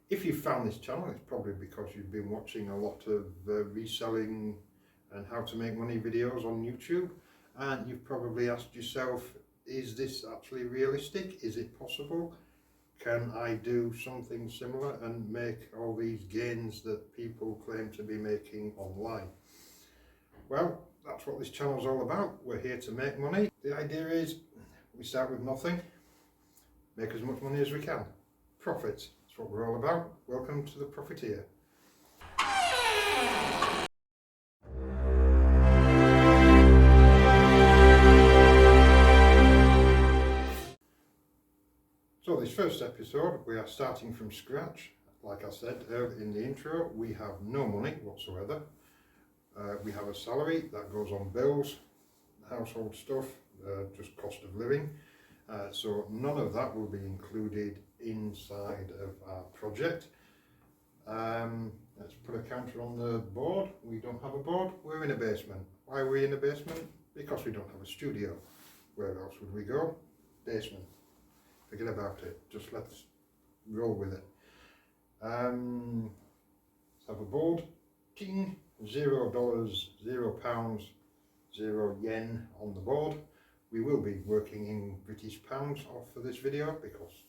If you've found this channel, it's probably because you've been watching a lot of reselling and how to make money videos on YouTube, and you've probably asked yourself, is this actually realistic? Is it possible? Can I do something similar and make all these gains that people claim to be making online? Well, that's what this channel is all about. We're here to make money. The idea is we start with nothing, make as much money as we can. Profits, that's what we're all about. Welcome to the Profiteer. So this first episode, we are starting from scratch. Like I said in the intro, we have no money whatsoever. We have a salary that goes on bills, household stuff, just cost of living. So none of that will be included inside of our project. Let's put a counter on the board. We don't have a board. We're in a basement. Why are we in a basement? Because we don't have a studio. Where else would we go? Basement. Forget about it. Just let's roll with it. Let's have a board. Ting. $0, £0, 0 yen on the board. We will be working in British pounds for this video because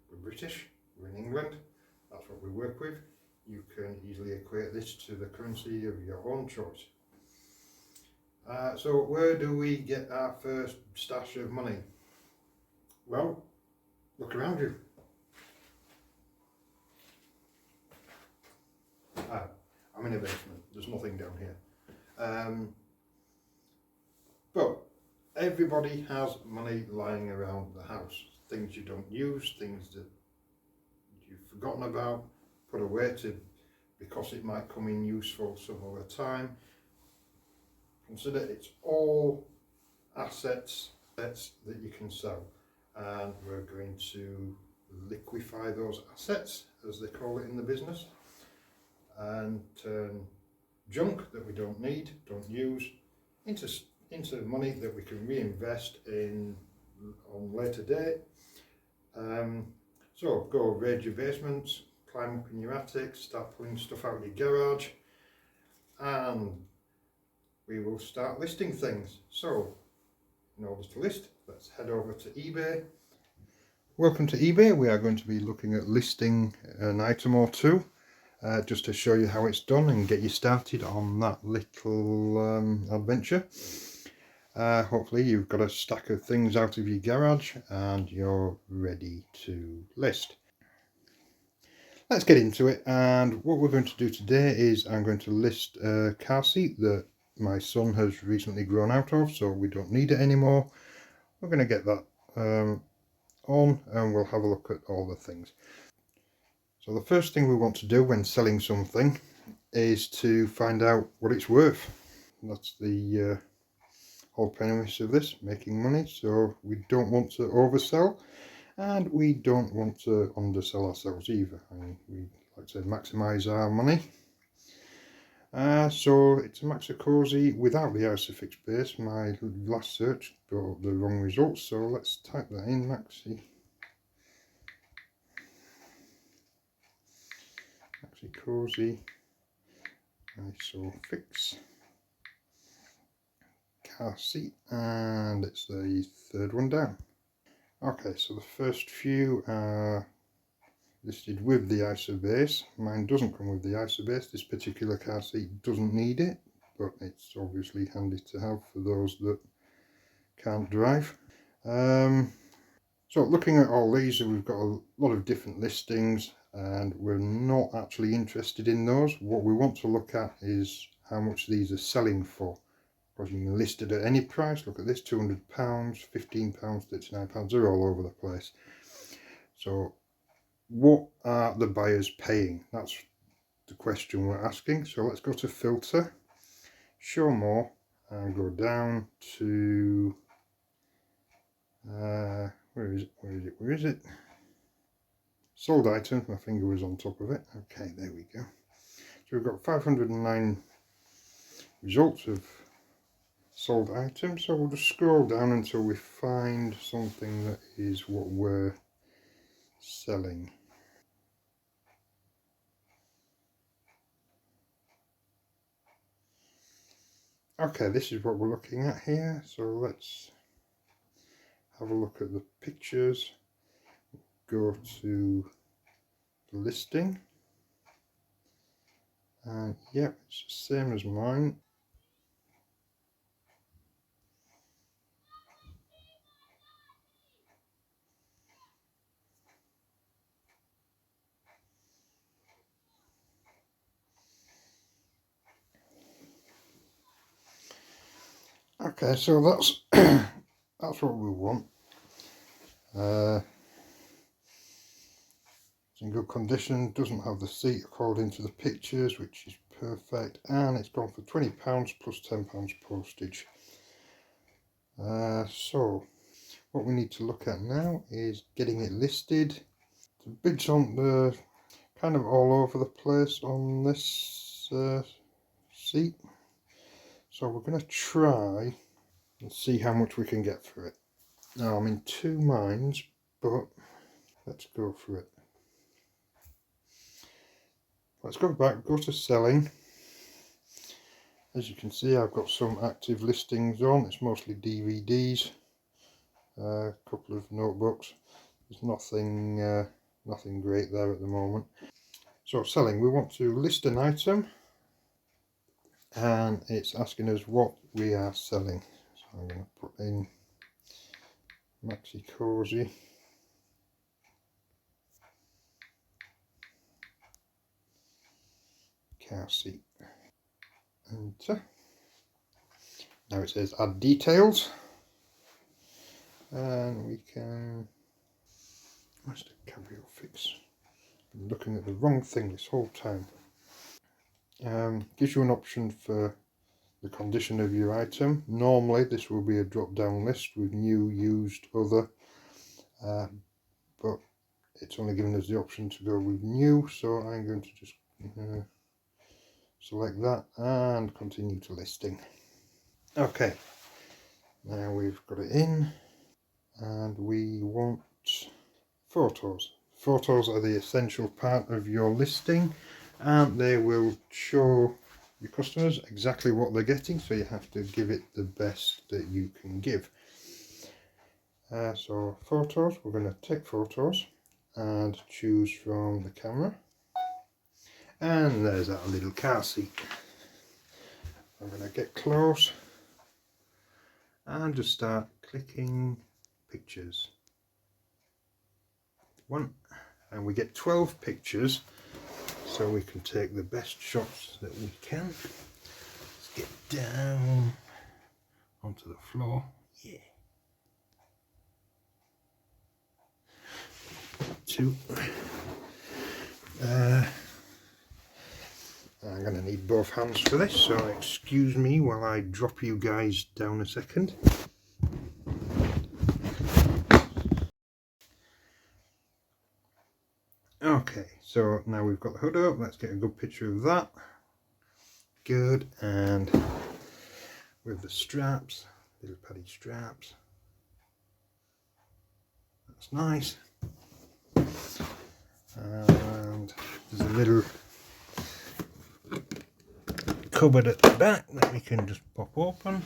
we're British, we're in England, that's what we work with. You can easily equate this to the currency of your own choice. So where do we get our first stash of money? Well, look around you. I'm in a basement, there's nothing down here. But everybody has money lying around the house. Things you don't use, things that you've forgotten about, put away because it might come in useful some other time. Consider it's all assets that you can sell. And we're going to liquify those assets, as they call it in the business, and turn junk that we don't need, don't use, into money that we can reinvest in on later date. So go raid your basements, climb up in your attic, start pulling stuff out of your garage, and we will start listing things. So in order to list, let's head over to eBay. Welcome to eBay. We are going to be looking at listing an item or two, just to show you how it's done and get you started on that little adventure. Hopefully you've got a stack of things out of your garage and you're ready to list. Let's get into it, and what we're going to do today is I'm going to list a car seat that my son has recently grown out of, so we don't need it anymore. We're going to get that on and we'll have a look at all the things. So the first thing we want to do when selling something is to find out what it's worth. That's the whole premise of this, making money. So we don't want to oversell and we don't want to undersell ourselves either. I mean, we like to maximize our money. So it's a Maxi Cozy without the Isofix base. My last search brought up the wrong results, so let's type that in. Maxi Cozy Isofix car seat, and it's the third one down. Okay, so the first few are listed with the ISO base. Mine doesn't come with the ISO base. This particular car seat doesn't need it, but it's obviously handy to have for those that can't drive. So looking at all these, we've got a lot of different listings and we're not actually interested in those. What we want to look at is how much these are selling for. Because you can list it at any price. Look at this, £200, £15, £39, they're all over the place. So what are the buyers paying? That's the question we're asking. So let's go to filter, show more, and go down to where is it? Sold items. My finger was on top of it. Okay, there we go. So we've got 509 results of sold items, so we'll just scroll down until we find something that is what we're selling. Okay, this is what we're looking at here, so let's have a look at the pictures. Go to the listing, and yep, it's the same as mine. Okay, so that's that's what we want. It's in good condition, doesn't have the seat according to the pictures, which is perfect, and it's gone for £20 plus £10 postage. So what we need to look at now is getting it listed. The bids on the kind of all over the place on this seat, so we're going to try and see how much we can get for it. Now I'm in two minds, but let's go for it. Let's go back, go to selling. As you can see, I've got some active listings on. It's mostly DVDs, a couple of notebooks. There's nothing great there at the moment. So selling, we want to list an item, and it's asking us what we are selling. So I'm going to put in Maxi Cozy. Car seat. Enter. Now it says add details, and we can. Where's the cabrio fix? Been looking at the wrong thing this whole time. Gives you an option for the condition of your item. Normally this will be a drop down list with new, used, other, but it's only given us the option to go with new, so I'm going to just select that and continue to listing. Okay, now we've got it in, and we want photos. Photos are the essential part of your listing, and they will show your customers exactly what they're getting, so you have to give it the best that you can give. So photos, we're going to take photos and choose from the camera, and there's that little car seat. I'm going to get close and just start clicking pictures. One, and we get 12 pictures, so we can take the best shots that we can. Let's get down onto the floor. Yeah. Two. I'm going to need both hands for this, so excuse me while I drop you guys down a second. Okay, so now we've got the hood up, let's get a good picture of that. Good, and with the straps, little padded straps. That's nice. And there's a little cupboard at the back that we can just pop open.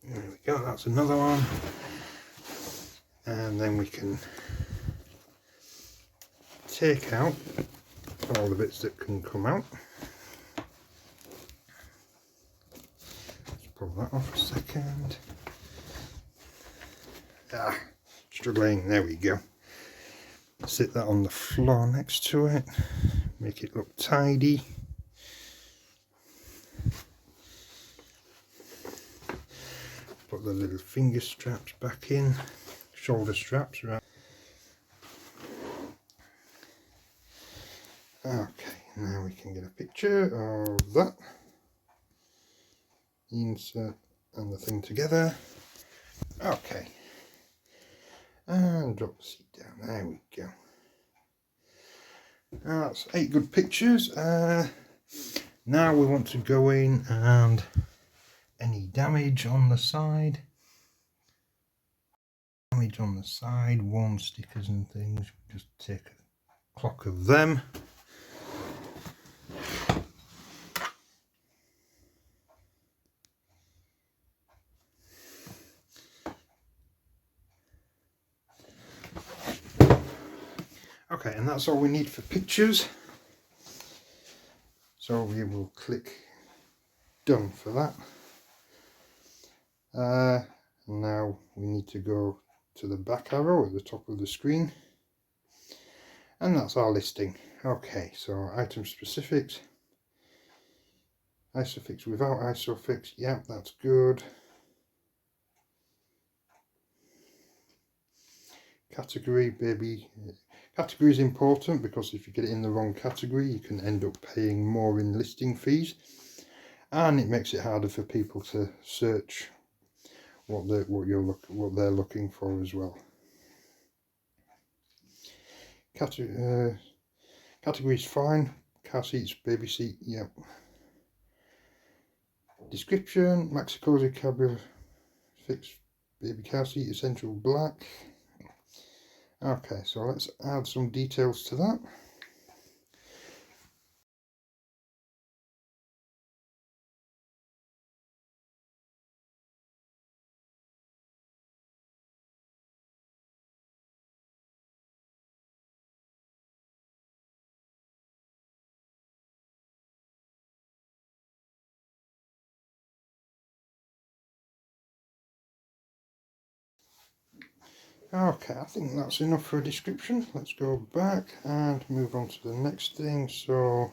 There we go, that's another one. And then we can take out all the bits that can come out. Let's pull that off a second. Struggling, there we go. Sit that on the floor next to it, make it look tidy. Put the little finger straps back in, shoulder straps, right. Okay, now we can get a picture of that. Insert and the thing together. Okay. And drop the seat down. There we go. That's 8 good pictures. Now we want to go in and any damage on the side. Damage on the side, worn stickers and things. Just take clock of them. Okay, and that's all we need for pictures. So we will click done for that. Now we need to go to the back arrow at the top of the screen, and that's our listing. Okay, so item specifics, isofix without isofix, yeah, that's good. Category, baby. Category is important because if you get it in the wrong category, you can end up paying more in listing fees, and it makes it harder for people to search what they're looking for as well. Category is fine. Car seats, baby seat, yep. Description: maxi cozy cabin, fixed baby car seat, essential black. Okay, so let's add some details to that. Okay, I think that's enough for a description. Let's go back and move on to the next thing. So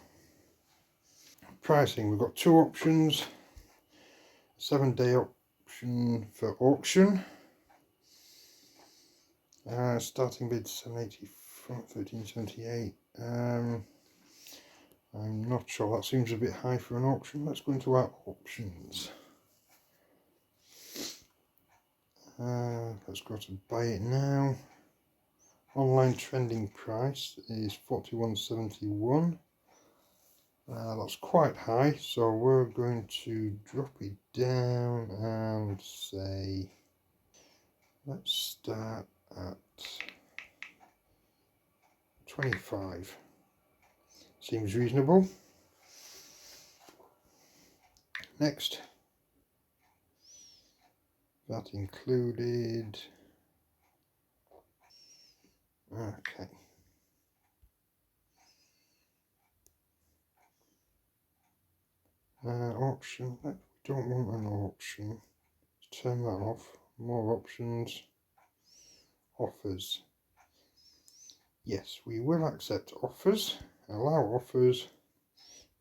pricing, we've got two options. 7-day option for auction. Starting bid 780 from 1378. I'm not sure, that seems a bit high for an auction. Let's go into our options. Let's go to buy it now. Online trending price is 41.71. That's quite high, so we're going to drop it down and say, let's start at 25. Seems reasonable. Next, that included. Okay. Option. We don't want an auction. Let's turn that off. More options. Offers. Yes, we will accept offers. Allow offers.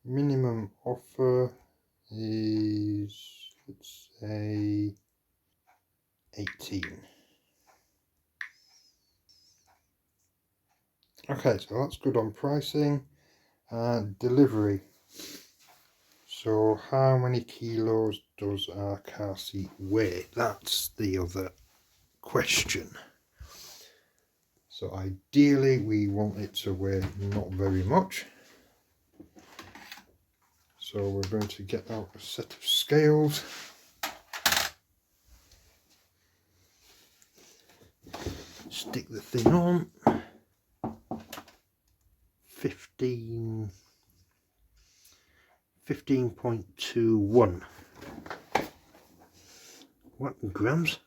Minimum offer is, let's say, 18. Okay, so that's good on pricing. Delivery. So how many kilos does our car seat weigh? That's the other question. So ideally we want it to weigh not very much. So we're going to get out a set of scales. Stick the thing on. 15.21. What in grams?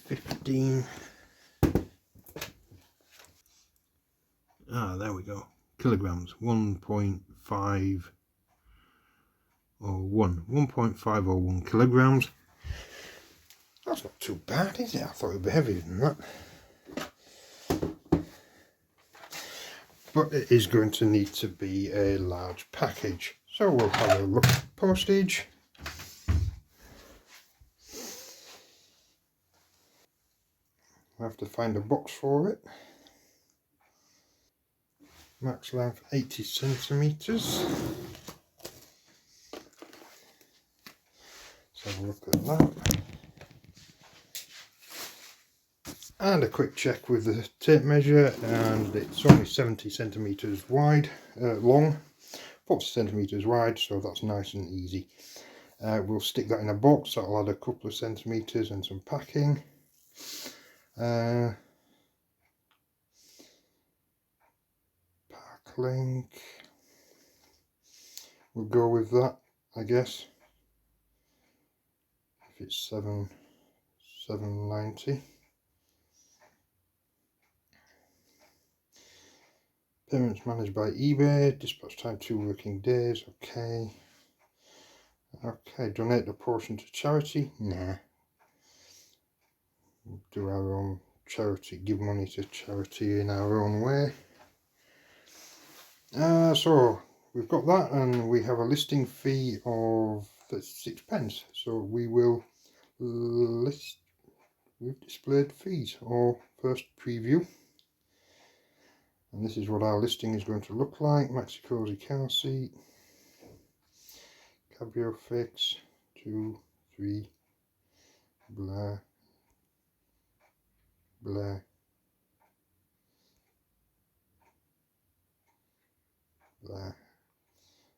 15. There we go. Kilograms. 1.501. 1.501 kilograms. That's not too bad, is it? I thought it would be heavier than that. But it is going to need to be a large package. So we'll have a look at postage. I have to find a box for it. Max length 80 centimeters. Let's have a look at that. And a quick check with the tape measure, and it's only 70 centimeters wide, long, 40 centimeters wide, so that's nice and easy. We'll stick that in a box. That'll add a couple of centimeters and some packing. Park link. We'll go with that, I guess. If it's 790. Payments managed by eBay. Dispatch time 2 working days. Okay. Okay. Donate a portion to charity. Nah. We'll do our own charity. Give money to charity in our own way. So we've got that, and we have a listing fee of 36p. So we will list. We've displayed fees or first preview. And this is what our listing is going to look like. Maxi Cozy car seat, Cabrio fix, 2, 3, blah, blah, blah.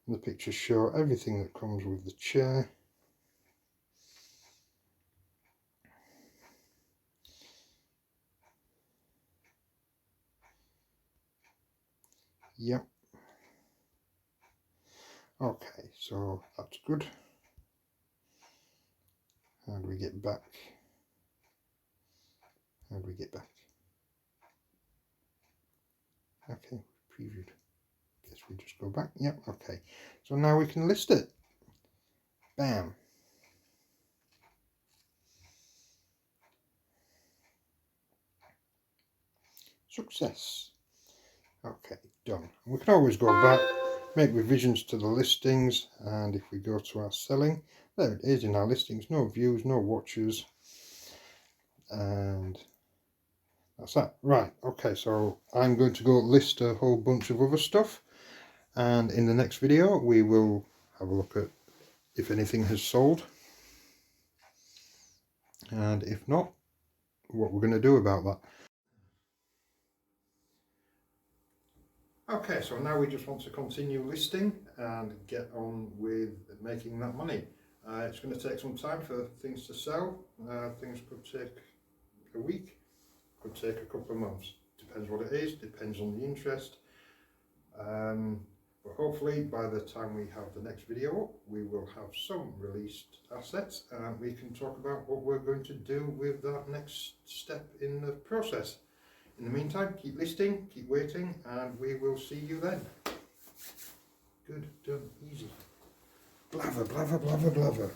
And the pictures show everything that comes with the chair. Yep. Okay, so that's good. How do we get back? How do we get back? Okay, previewed. Guess we just go back. Yep, okay. So now we can list it. Bam. Success. Okay, done. We can always go back, make revisions to the listings, and if we go to our selling, there it is in our listings. No views, no watches, and that's that. Right, okay, so I'm going to go list a whole bunch of other stuff, and in the next video we will have a look at if anything has sold, and if not, what we're going to do about that. Okay, so now we just want to continue listing and get on with making that money. It's going to take some time for things to sell. Things could take a week, could take a couple of months. Depends what it is, depends on the interest. But hopefully by the time we have the next video up, we will have some released assets and we can talk about what we're going to do with that next step in the process. In the meantime, keep listing, keep waiting, and we will see you then. Good, done, easy. Blather, blather, blather, blather.